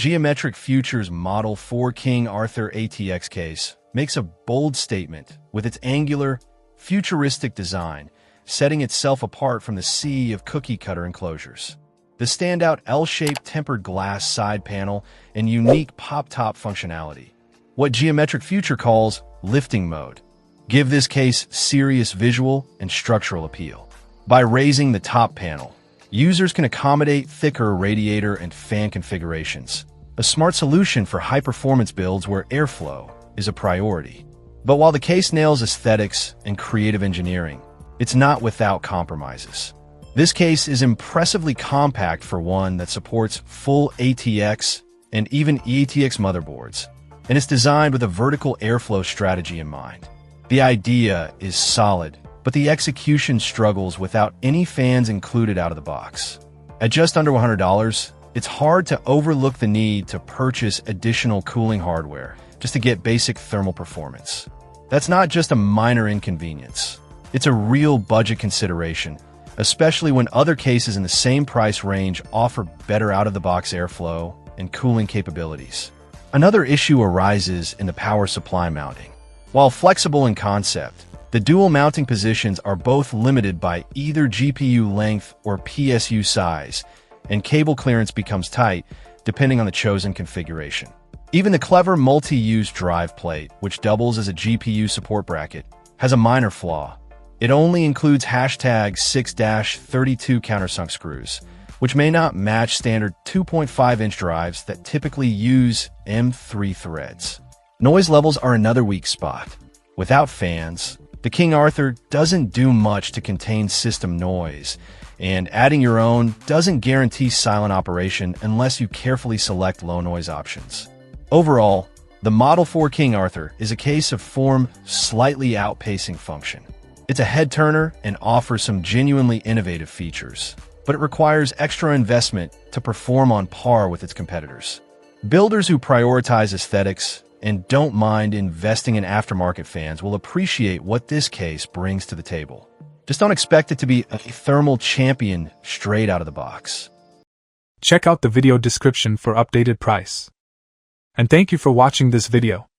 Geometric Future's Model 4 King Arthur ATX case makes a bold statement with its angular, futuristic design, setting itself apart from the sea of cookie-cutter enclosures. The standout L-shaped tempered glass side panel and unique pop-top functionality, what Geometric Future calls lifting mode, give this case serious visual and structural appeal. By raising the top panel, users can accommodate thicker radiator and fan configurations, a smart solution for high-performance builds where airflow is a priority. But while the case nails aesthetics and creative engineering, it's not without compromises. This case is impressively compact for one that supports full ATX and even EATX motherboards, and it's designed with a vertical airflow strategy in mind. The idea is solid, but the execution struggles without any fans included out of the box. At just under $100, it's hard to overlook the need to purchase additional cooling hardware just to get basic thermal performance. That's not just a minor inconvenience. It's a real budget consideration, especially when other cases in the same price range offer better out-of-the-box airflow and cooling capabilities. Another issue arises in the power supply mounting. While flexible in concept, the dual mounting positions are both limited by either GPU length or PSU size, and cable clearance becomes tight depending on the chosen configuration. Even the clever multi-use drive plate, which doubles as a GPU support bracket, has a minor flaw. It only includes hashtag 6-32 countersunk screws, which may not match standard 2.5-inch drives that typically use M3 threads. Noise levels are another weak spot. Without fans, the King Arthur doesn't do much to contain system noise, and adding your own doesn't guarantee silent operation unless you carefully select low noise options. Overall, the Model 4 King Arthur is a case of form slightly outpacing function. It's a head-turner and offers some genuinely innovative features, but it requires extra investment to perform on par with its competitors. Builders who prioritize aesthetics and don't mind investing in aftermarket fans will appreciate what this case brings to the table. Just don't expect it to be a thermal champion straight out of the box. Check out the video description for updated price. And thank you for watching this video.